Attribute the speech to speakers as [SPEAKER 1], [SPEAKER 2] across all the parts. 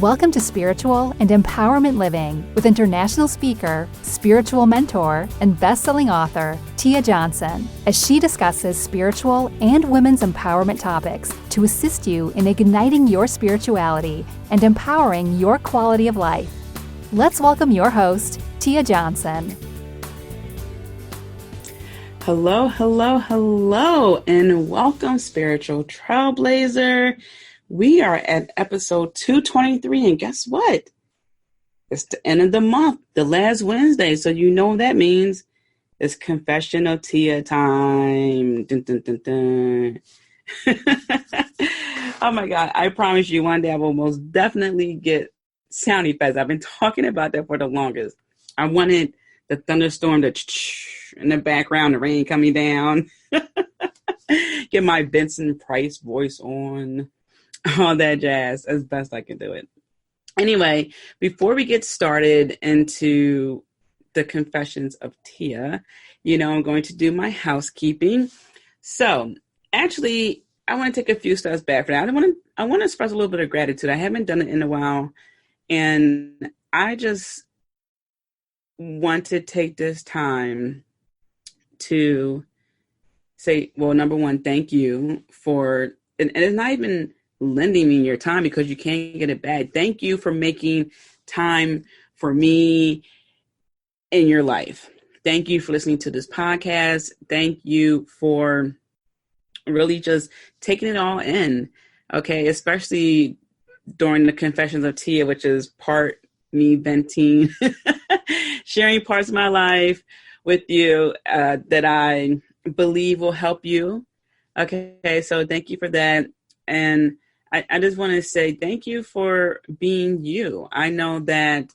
[SPEAKER 1] Welcome to Spiritual and Empowerment Living with international speaker, spiritual mentor, and best-selling author, Tia Johnson, as she discusses spiritual and women's empowerment topics to assist you in igniting your spirituality and empowering your quality of life. Let's welcome your host, Tia Johnson.
[SPEAKER 2] Hello, hello, hello, and welcome, Spiritual Trailblazer. We are at episode 223, and guess what? It's the end of the month, the last Wednesday, so you know what that means. It's Confession of Tia time. Dun, dun, dun, dun. Oh my God, I promise you one day I will most definitely get sound effects. I've been talking about that for the longest. I wanted the thunderstorm to in the background, the rain coming down. Get my Vincent Price voice on. All that jazz as best I can do it. Anyway, before we get started into the Confessions of Tia, I'm going to do my housekeeping. So actually, I want to take a few steps back for that. I want to express a little bit of gratitude. I haven't done it in a while. And I just want to take this time to say, well, number one, thank you for, and it's not even lending me your time because you can't get it back. Thank you for making time for me in your life. Thank you for listening to this podcast. Thank you for really just taking it all in. Okay. Especially during the Confessions of Tia, which is part me venting, sharing parts of my life with you that I believe will help you. Okay. So thank you for that. And I just want to say thank you for being you. I know that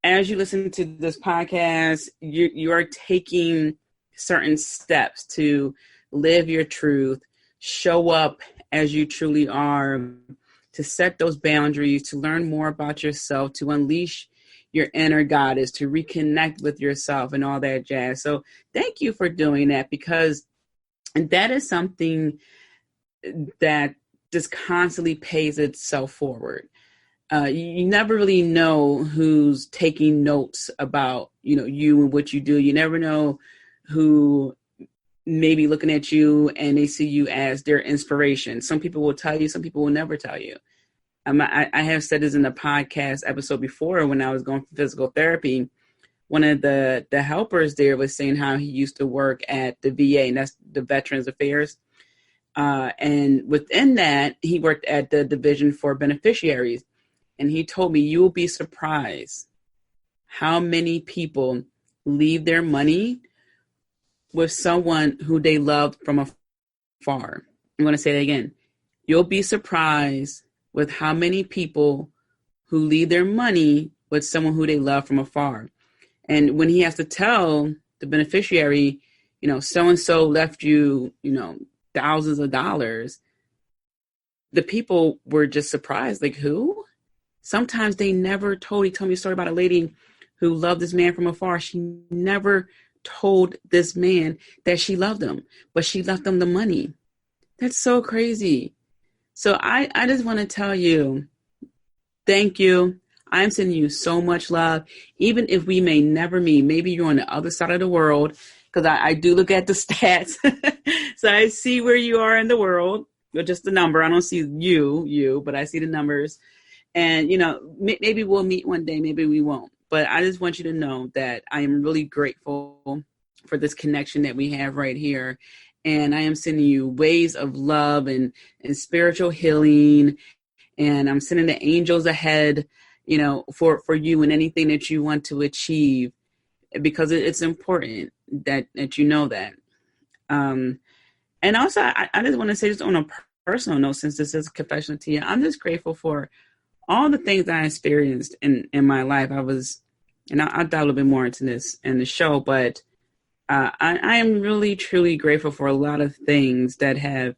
[SPEAKER 2] as you listen to this podcast, you are taking certain steps to live your truth, show up as you truly are, to set those boundaries, to learn more about yourself, to unleash your inner goddess, to reconnect with yourself and all that jazz. So thank you for doing that, because that is something that just constantly pays itself forward. You never really know who's taking notes about, you and what you do. You never know who may be looking at you and they see you as their inspiration. Some people will tell you, some people will never tell you. I have said this in the podcast episode before when I was going for physical therapy. One of the helpers there was saying how he used to work at the VA, and that's the Veterans Affairs. And within that, he worked at the Division for Beneficiaries. And he told me, you will be surprised how many people leave their money with someone who they loved from afar. I'm going to say that again. You'll be surprised with how many people who leave their money with someone who they love from afar. And when he has to tell the beneficiary, so-and-so left you, thousands of dollars, the people were just surprised. Like, who? Sometimes they never told. He told me a story about a lady who loved this man from afar. She never told this man that she loved him, but she left him the money. That's so crazy. So I just want to tell you, thank you. I'm sending you so much love. Even if we may never meet, maybe you're on the other side of the world, because I do look at the stats. So I see where you are in the world, or just the number. I don't see you, but I see the numbers. And, maybe we'll meet one day, maybe we won't. But I just want you to know that I am really grateful for this connection that we have right here. And I am sending you waves of love and spiritual healing. And I'm sending the angels ahead, for you and anything that you want to achieve, because it's important that you know that. And also, I just want to say, just on a personal note, since this is a confession to you, I'm just grateful for all the things that I experienced in my life. I'll dive a little bit more into this in the show, but I am really, truly grateful for a lot of things that have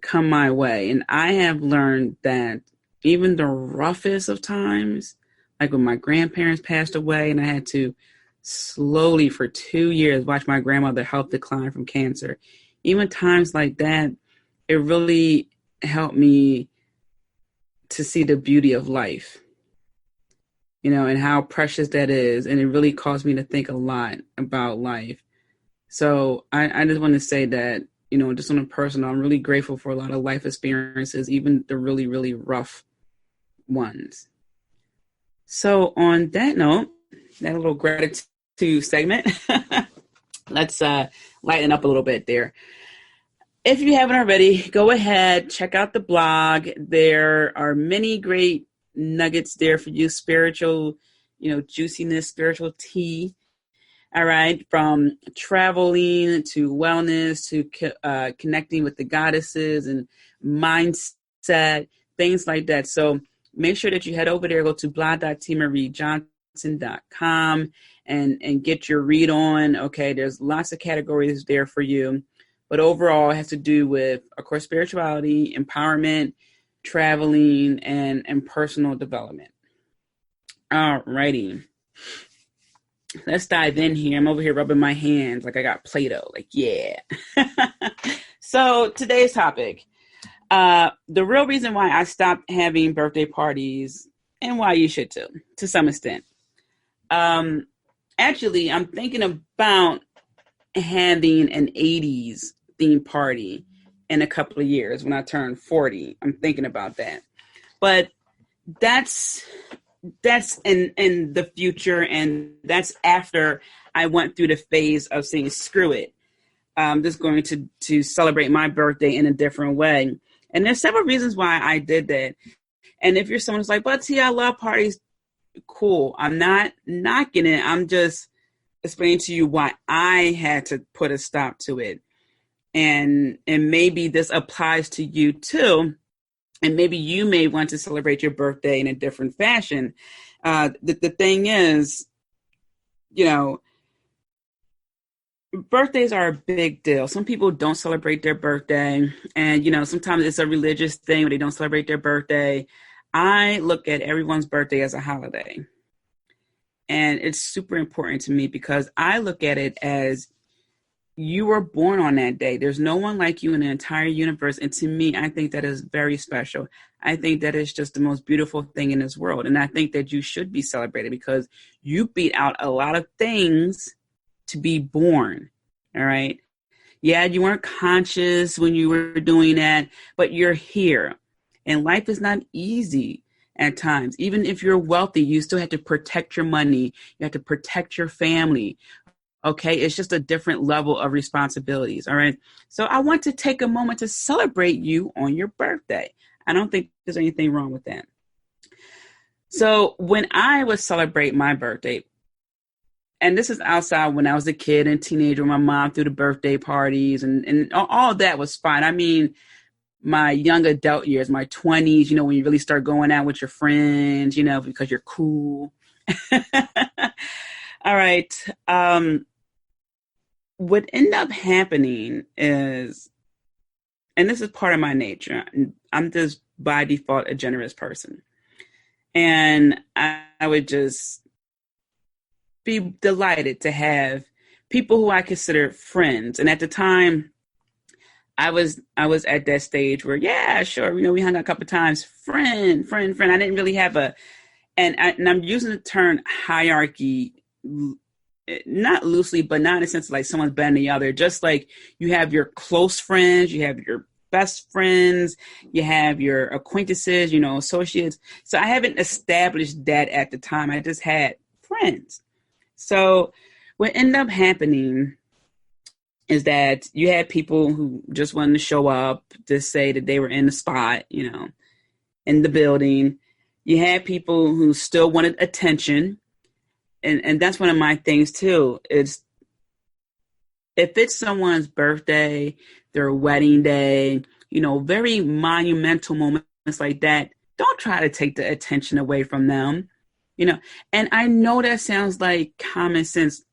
[SPEAKER 2] come my way. And I have learned that even the roughest of times, like when my grandparents passed away and I had to slowly for 2 years watch my grandmother health decline from cancer, even times like that, it really helped me to see the beauty of life, and how precious that is. And it really caused me to think a lot about life. So I just want to say that, just on a personal, I'm really grateful for a lot of life experiences, even the really, really rough ones. So on that note, that little gratitude segment, let's lighten up a little bit there. If you haven't already, go ahead, check out the blog. There are many great nuggets there for you, spiritual, juiciness, spiritual tea. All right, from traveling to wellness to connecting with the goddesses and mindset, things like that. So make sure that you head over there, go to blog.tmariejohnson.com and get your read on. Okay, there's lots of categories there for you. But overall, it has to do with, of course, spirituality, empowerment, traveling, and personal development. All righty. Let's dive in here. I'm over here rubbing my hands like I got Play-Doh. Like, yeah. So today's topic, the real reason why I stopped having birthday parties and why you should too, to some extent. Actually, I'm thinking about having an 80s theme party in a couple of years when I turn 40. I'm thinking about that. But that's in the future, and that's after I went through the phase of saying, screw it. I'm just going to celebrate my birthday in a different way. And there's several reasons why I did that. And if you're someone who's like, but see, I love parties, cool. I'm not knocking it. I'm just explaining to you why I had to put a stop to it. And maybe this applies to you too. And maybe you may want to celebrate your birthday in a different fashion. The thing is, birthdays are a big deal. Some people don't celebrate their birthday. And, sometimes it's a religious thing where they don't celebrate their birthday. I look at everyone's birthday as a holiday. And it's super important to me because I look at it as you were born on that day. There's no one like you in the entire universe. And to me, I think that is very special. I think that is just the most beautiful thing in this world. And I think that you should be celebrated because you beat out a lot of things to be born. All right. Yeah, you weren't conscious when you were doing that, but you're here. And life is not easy at times. Even if you're wealthy, you still have to protect your money. You have to protect your family. Okay, it's just a different level of responsibilities. All right. So I want to take a moment to celebrate you on your birthday. I don't think there's anything wrong with that. So when I would celebrate my birthday, and this is outside when I was a kid and teenager, my mom threw the birthday parties and all that was fine. I mean, my young adult years, my 20s, when you really start going out with your friends, because you're cool. All right. What ended up happening is, and this is part of my nature, I'm just by default a generous person. And I would just be delighted to have people who I consider friends. And at the time, I was at that stage where, yeah, sure, we hung out a couple of times, friend. I didn't really have and I'm using the term hierarchy, not loosely, but not in a sense like someone's better than the other. Just like you have your close friends, you have your best friends, you have your acquaintances, associates. So I haven't established that at the time. I just had friends. So what ended up happening is that you had people who just wanted to show up to say that they were in the spot, in the building. You had people who still wanted attention. And that's one of my things too, is if it's someone's birthday, their wedding day, very monumental moments like that, don't try to take the attention away from them, And I know that sounds like common sense.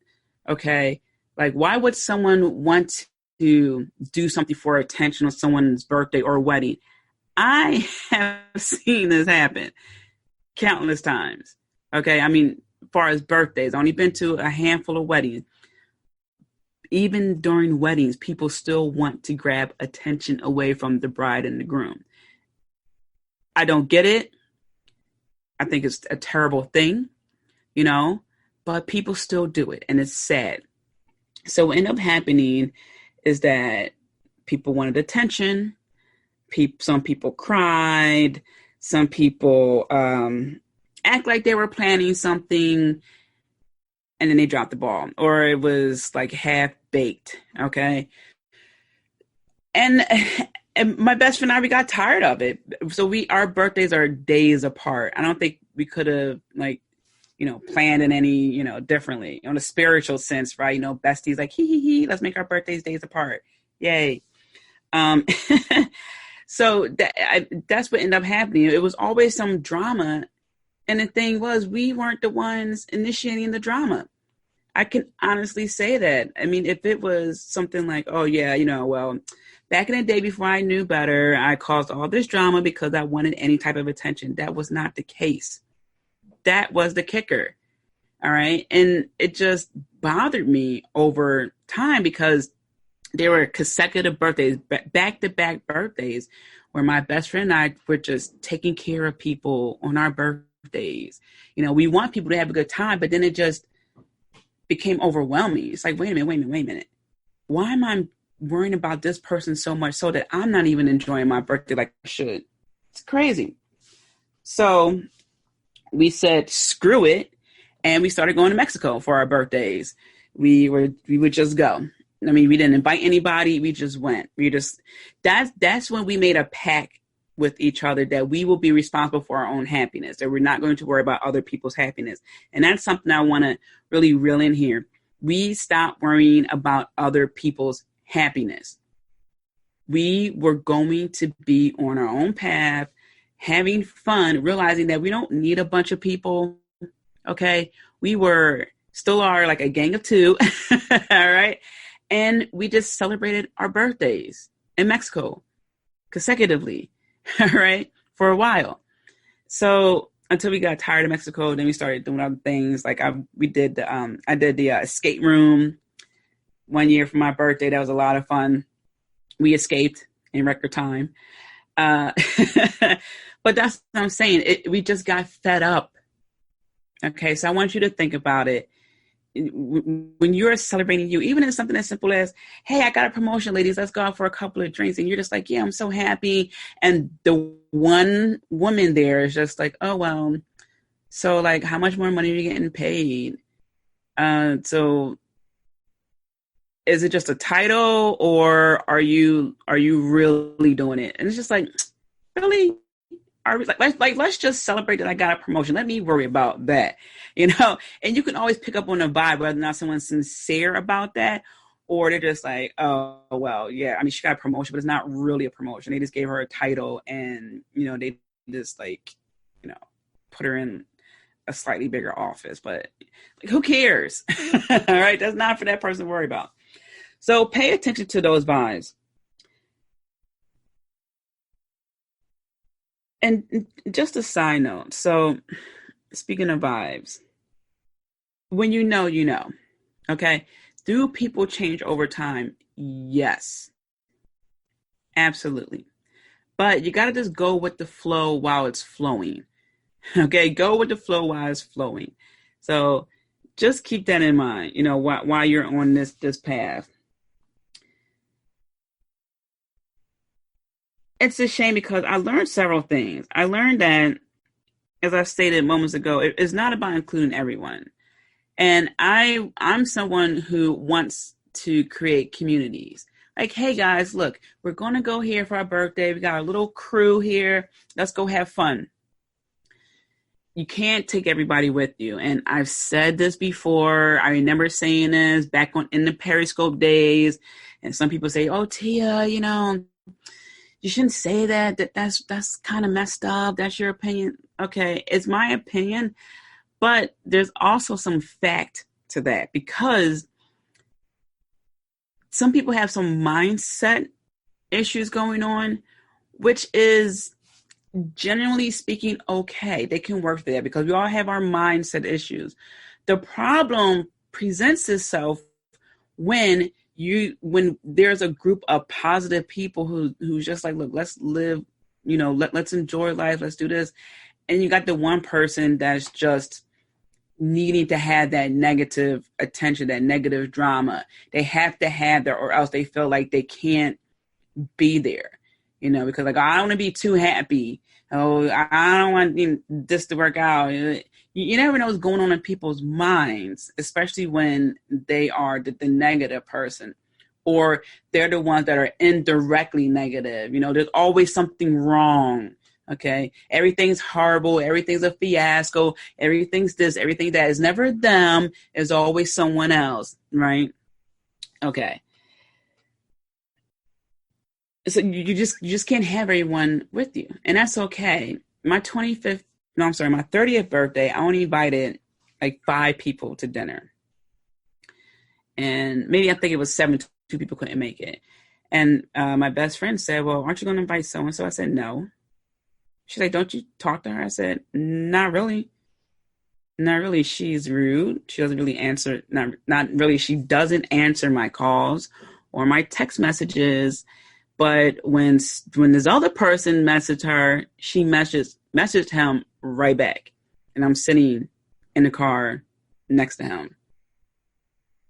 [SPEAKER 2] Okay. Like, why would someone want to do something for attention on someone's birthday or wedding? I have seen this happen countless times. Okay. I mean, as far as birthdays, I've only been to a handful of weddings. Even during weddings, people still want to grab attention away from the bride and the groom. I don't get it. I think it's a terrible thing, you know, but people still do it, and it's sad. So what ended up happening is that people wanted attention. Some people cried. Some people act like they were planning something, and then they dropped the ball, or it was like half baked. Okay. And my best friend and I, we got tired of it. So our birthdays are days apart. I don't think we could have planned in any, differently on a spiritual sense, right? Besties like, hee, let's make our birthdays days apart. Yay. So that's what ended up happening. It was always some drama. And the thing was, we weren't the ones initiating the drama. I can honestly say that. I mean, if it was something like, oh yeah, well, back in the day before I knew better, I caused all this drama because I wanted any type of attention. That was not the case. That was the kicker. All right. And it just bothered me over time because there were consecutive birthdays, back-to-back birthdays, where my best friend and I were just taking care of people on our birthdays. We want people to have a good time, but then it just became overwhelming. It's like, wait a minute. Why am I worrying about this person so much so that I'm not even enjoying my birthday like I should? It's crazy. So we said, screw it. And we started going to Mexico for our birthdays. We would just go. I mean, we didn't invite anybody. We just went. That's when we made a pact with each other that we will be responsible for our own happiness, that we're not going to worry about other people's happiness. And that's something I want to really reel in here. We stopped worrying about other people's happiness. We were going to be on our own path, having fun, realizing that we don't need a bunch of people. Okay. We still are like a gang of two. All right. And we just celebrated our birthdays in Mexico consecutively, all right, for a while. So until we got tired of Mexico, then we started doing other things. Like I did the escape room one year for my birthday. That was a lot of fun. We escaped in record time. But that's what I'm saying. We just got fed up. Okay, so I want you to think about it. When you're celebrating you, even in something as simple as, hey, I got a promotion, ladies, let's go out for a couple of drinks. And you're just like, yeah, I'm so happy. And the one woman there is just like, oh, well, so like, how much more money are you getting paid? So is it just a title, or are you really doing it? And it's just like, really? Are we let's just celebrate that I got a promotion. Let me worry about that, and you can always pick up on the vibe, whether or not someone's sincere about that, or they're just like, oh, well, yeah, I mean, she got a promotion, but it's not really a promotion. They just gave her a title and, they just put her in a slightly bigger office, but like, who cares? All right. That's not for that person to worry about. So pay attention to those vibes. And just a side note. So speaking of vibes, when you know, okay? Do people change over time? Yes, absolutely. But you got to just go with the flow while it's flowing. Okay. Go with the flow while it's flowing. So just keep that in mind, while you're on this path. It's a shame because I learned several things. I learned that, as I stated moments ago, it's not about including everyone. And I'm someone who wants to create communities. Like, hey guys, look, we're going to go here for our birthday. We got a little crew here. Let's go have fun. You can't take everybody with you. And I've said this before. I remember saying this back in the Periscope days. And some people say, oh, Tia, you shouldn't say that. That's kind of messed up. That's your opinion. Okay, it's my opinion, but there's also some fact to that, because some people have some mindset issues going on, which is, generally speaking, okay. They can work there because we all have our mindset issues. The problem presents itself when there's a group of positive people who's just like, look, let's live let's enjoy life. Let's do this. And you got the one person that's just needing to have that negative attention, that negative drama. They have to have that, or else they feel like they can't be there, because like, I don't want to be too happy. Oh, I don't want this to work out. You never know what's going on in people's minds, especially when they are the negative person, or they're the ones that are indirectly negative. There's always something wrong. Okay. Everything's horrible. Everything's a fiasco. Everything's this, everything that is never them is always someone else. Right. Okay. So you just can't have everyone with you. And that's okay. My 30th birthday, I only invited like 5 people to dinner. And maybe I think it was 7, 2 people couldn't make it. And my best friend said, well, aren't you going to invite so-and-so? I said, no. She's like, don't you talk to her? I said, not really. Not really. She's rude. She doesn't really answer. Not really. She doesn't answer my calls or my text messages. But when this other person messaged her, she messaged him right back. And I'm sitting in the car next to him.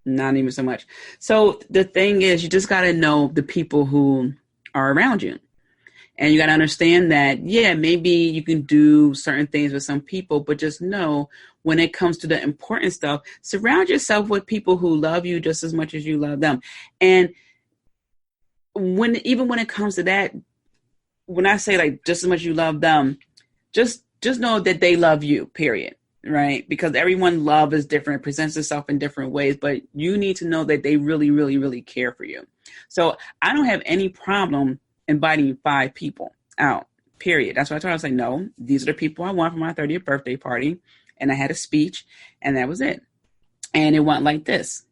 [SPEAKER 2] Not even so much. So the thing is, you just got to know the people who are around you. And you got to understand that, yeah, maybe you can do certain things with some people, but just know when it comes to the important stuff, surround yourself with people who love you just as much as you love them. And when it comes to that, when I say like just as much you love them, just know that they love you, period. Right? Because everyone's love is different, presents itself in different ways, but you need to know that they really, really, really care for you. So I don't have any problem inviting 5 people out, period. That's why I told her, I was like, no, these are the people I want for my 30th birthday party. And I had a speech and that was it. And it went like this.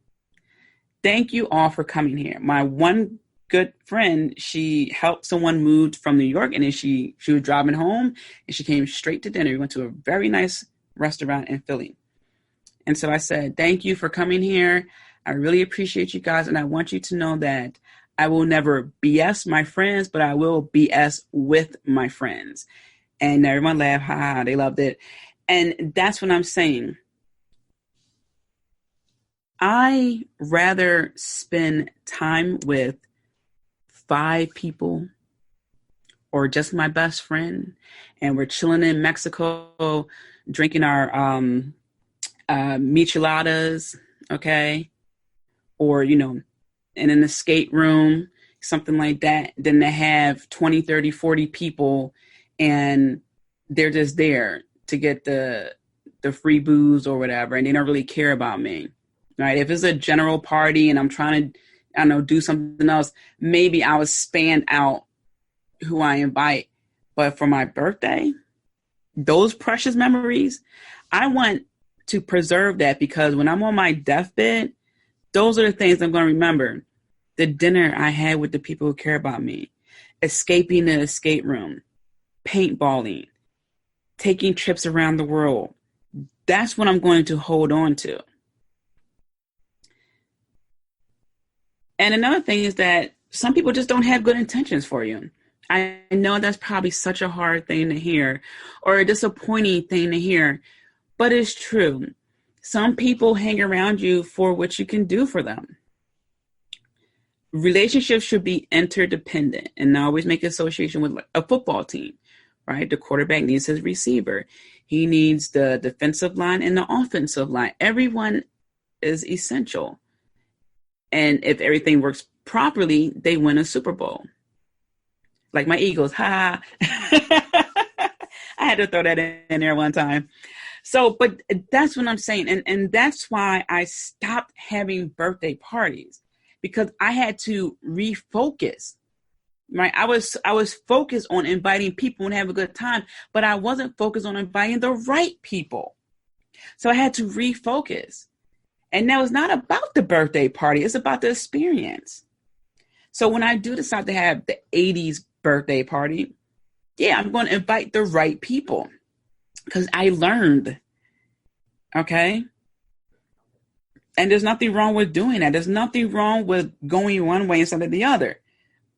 [SPEAKER 2] Thank you all for coming here. My one good friend, she helped someone move from New York, and then she was driving home and she came straight to dinner. We went to a very nice restaurant in Philly. And so I said, thank you for coming here. I really appreciate you guys. And I want you to know that I will never BS my friends, but I will BS with my friends. And everyone laughed. Ha, they loved it. And that's what I'm saying. I rather spend time with 5 people or just my best friend, and we're chilling in Mexico, drinking our micheladas, okay? Or, in an escape room, something like that, than to have 20, 30, 40 people and they're just there to get the free booze or whatever, and they don't really care about me, right? If it's a general party and I'm trying to, I don't know, do something else, maybe I would span out who I invite. But for my birthday, those precious memories, I want to preserve that, because when I'm on my deathbed, those are the things I'm going to remember. The dinner I had with the people who care about me, escaping the escape room, paintballing, taking trips around the world. That's what I'm going to hold on to. And another thing is that some people just don't have good intentions for you. I know that's probably such a hard thing to hear, or a disappointing thing to hear, but it's true. Some people hang around you for what you can do for them. Relationships should be interdependent, and I always make association with a football team, right? The quarterback needs his receiver. He needs the defensive line and the offensive line. Everyone is essential. And if everything works properly, they win a Super Bowl. Like my Eagles, ha. I had to throw that in there one time. So, but that's what I'm saying. And that's why I stopped having birthday parties, because I had to refocus, right? I was focused on inviting people and have a good time, but I wasn't focused on inviting the right people. So I had to refocus. And now it's not about the birthday party. It's about the experience. So when I do decide to have the 80s birthday party, yeah, I'm going to invite the right people, because I learned. Okay. And there's nothing wrong with doing that. There's nothing wrong with going one way instead of the other.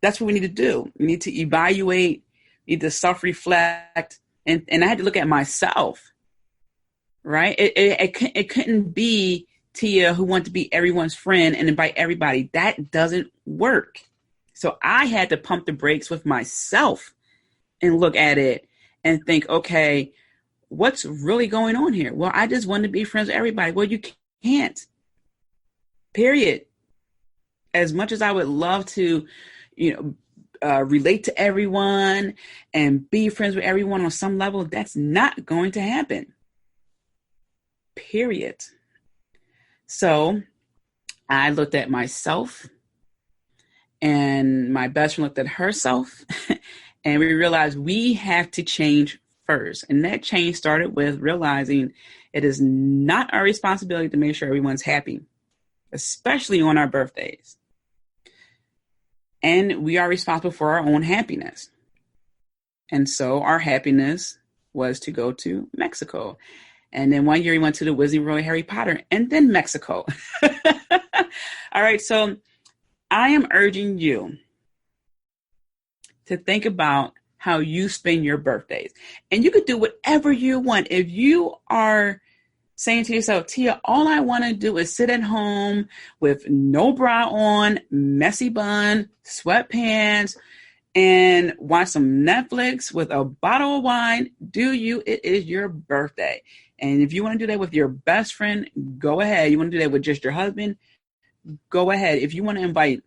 [SPEAKER 2] That's what we need to do. We need to evaluate, need to self-reflect. And I had to look at myself, right? It couldn't be Tia who wanted to be everyone's friend and invite everybody. That doesn't work. So I had to pump the brakes with myself and look at it and think, okay, what's really going on here? Well, I just want to be friends with everybody. Well, you can't. Period. As much as I would love to, relate to everyone and be friends with everyone on some level, that's not going to happen. Period. So I looked at myself, and my best friend looked at herself, and we realized we have to change first. And that change started with realizing it is not our responsibility to make sure everyone's happy, especially on our birthdays. And we are responsible for our own happiness. And so our happiness was to go to Mexico. And then one year we went to the Wizarding World of Harry Potter, and then Mexico. All right, so I am urging you to think about how you spend your birthdays. And you could do whatever you want. If you are saying to yourself, Tia, all I want to do is sit at home with no bra on, messy bun, sweatpants, and watch some Netflix with a bottle of wine, do you? It is your birthday. And if you want to do that with your best friend, go ahead. You want to do that with just your husband, go ahead. If you want to invite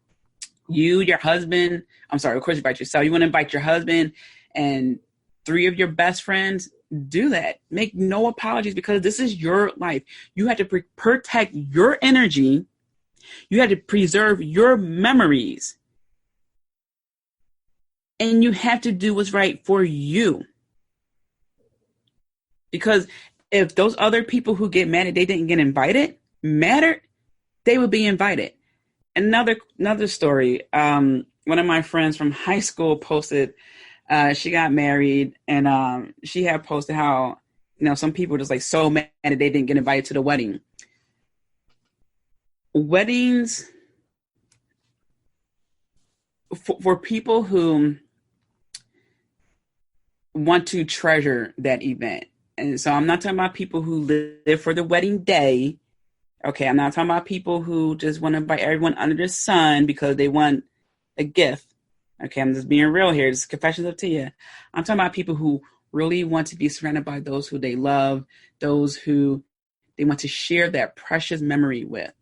[SPEAKER 2] your husband, of course, invite yourself. You want to invite your husband and 3 of your best friends, do that. Make no apologies, because this is your life. You have to protect your energy. You have to preserve your memories. And you have to do what's right for you. Because if those other people who get mad that they didn't get invited mattered, they would be invited. Another story. One of my friends from high school posted, she got married, and she had posted how, some people were just like so mad that they didn't get invited to the wedding. Weddings, for people who want to treasure that event. And so I'm not talking about people who live for the wedding day. Okay, I'm not talking about people who just want to invite everyone under the sun because they want a gift. Okay, I'm just being real here. This is Confessions of Tia. I'm talking about people who really want to be surrounded by those who they love, those who they want to share that precious memory with.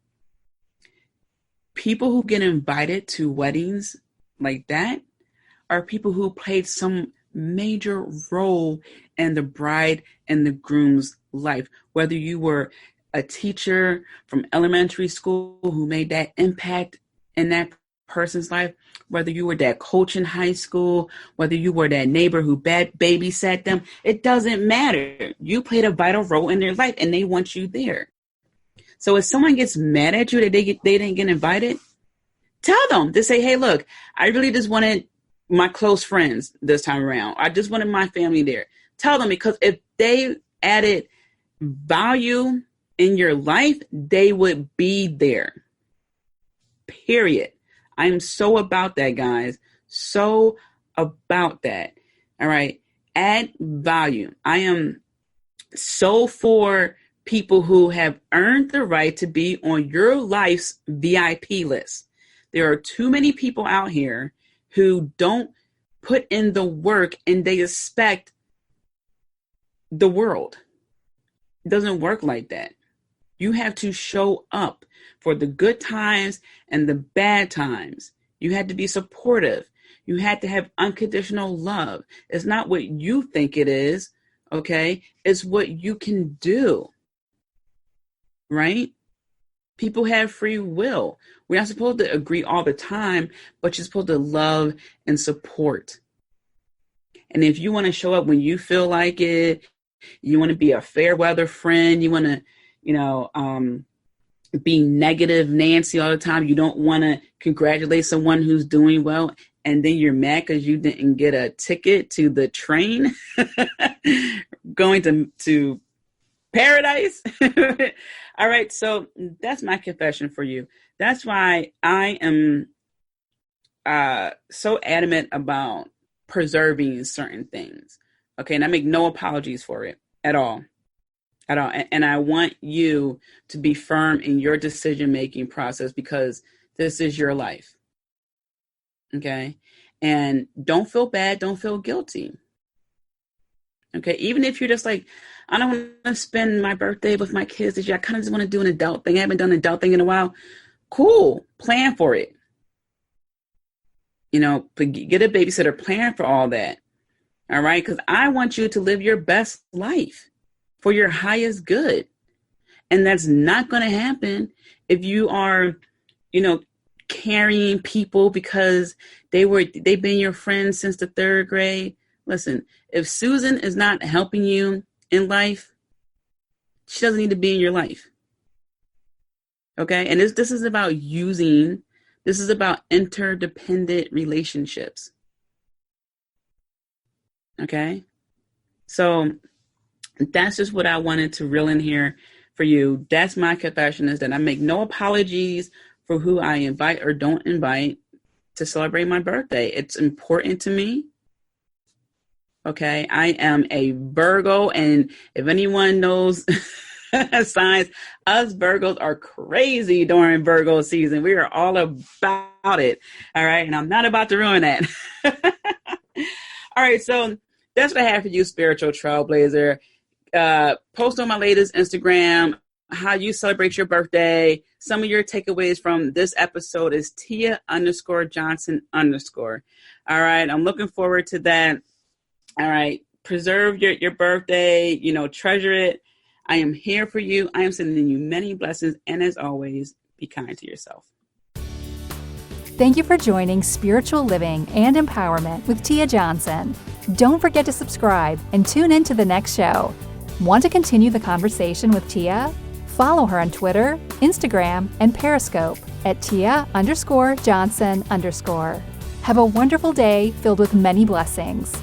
[SPEAKER 2] People who get invited to weddings like that are people who played some major role in the bride and the groom's life. Whether you were a teacher from elementary school who made that impact in that person's life, whether you were that coach in high school, whether you were that neighbor who babysat them, it doesn't matter. You played a vital role in their life, and they want you there. So if someone gets mad at you that they didn't get invited, tell them to say, hey, look, I really just wanted my close friends this time around. I just wanted my family there. Tell them, because if they added value in your life, they would be there. Period. I'm so about that, guys. So about that. All right. Add value. I am so for people who have earned the right to be on your life's VIP list. There are too many people out here who don't put in the work, and they expect the world. It doesn't work like that. You have to show up for the good times and the bad times. You had to be supportive. You had to have unconditional love. It's not what you think it is, okay? It's what you can do, right? People have free will. We're not supposed to agree all the time, but you're supposed to love and support. And if you want to show up when you feel like it, you want to be a fair weather friend, you want to, be negative Nancy all the time, you don't want to congratulate someone who's doing well, and then you're mad because you didn't get a ticket to the train going to paradise. All right, so that's my confession for you. That's why I am so adamant about preserving certain things. Okay. And I make no apologies for it at all. At all. And I want you to be firm in your decision-making process because this is your life. Okay. And don't feel bad. Don't feel guilty. Okay. Even if you're just like, I don't want to spend my birthday with my kids this year. I kind of just want to do an adult thing. I haven't done an adult thing in a while. Cool. Plan for it. You know, get a babysitter, plan for all that. All right. Because I want you to live your best life for your highest good. And that's not going to happen if you are, you know, carrying people because they've been your friends since the 3rd grade. Listen, if Susan is not helping you in life, she doesn't need to be in your life. Okay. And this is about this is about interdependent relationships. Okay. So that's just what I wanted to reel in here for you. That's my confession, is that I make no apologies for who I invite or don't invite to celebrate my birthday. It's important to me. Okay. I am a Virgo, and if anyone knows signs, us Virgos are crazy during Virgo season. We are all about it. All right. And I'm not about to ruin that. All right. So that's what I have for you, Spiritual Trailblazer. Post on my latest Instagram how you celebrate your birthday. Some of your takeaways from this episode is Tia_Johnson_. All right. I'm looking forward to that. All right. Preserve your birthday, you know, treasure it. I am here for you. I am sending you many blessings. And as always, be kind to yourself.
[SPEAKER 1] Thank you for joining Spiritual Living and Empowerment with Tia Johnson. Don't forget to subscribe and tune in to the next show. Want to continue the conversation with Tia? Follow her on Twitter, Instagram, and Periscope at Tia_Johnson_. Have a wonderful day filled with many blessings.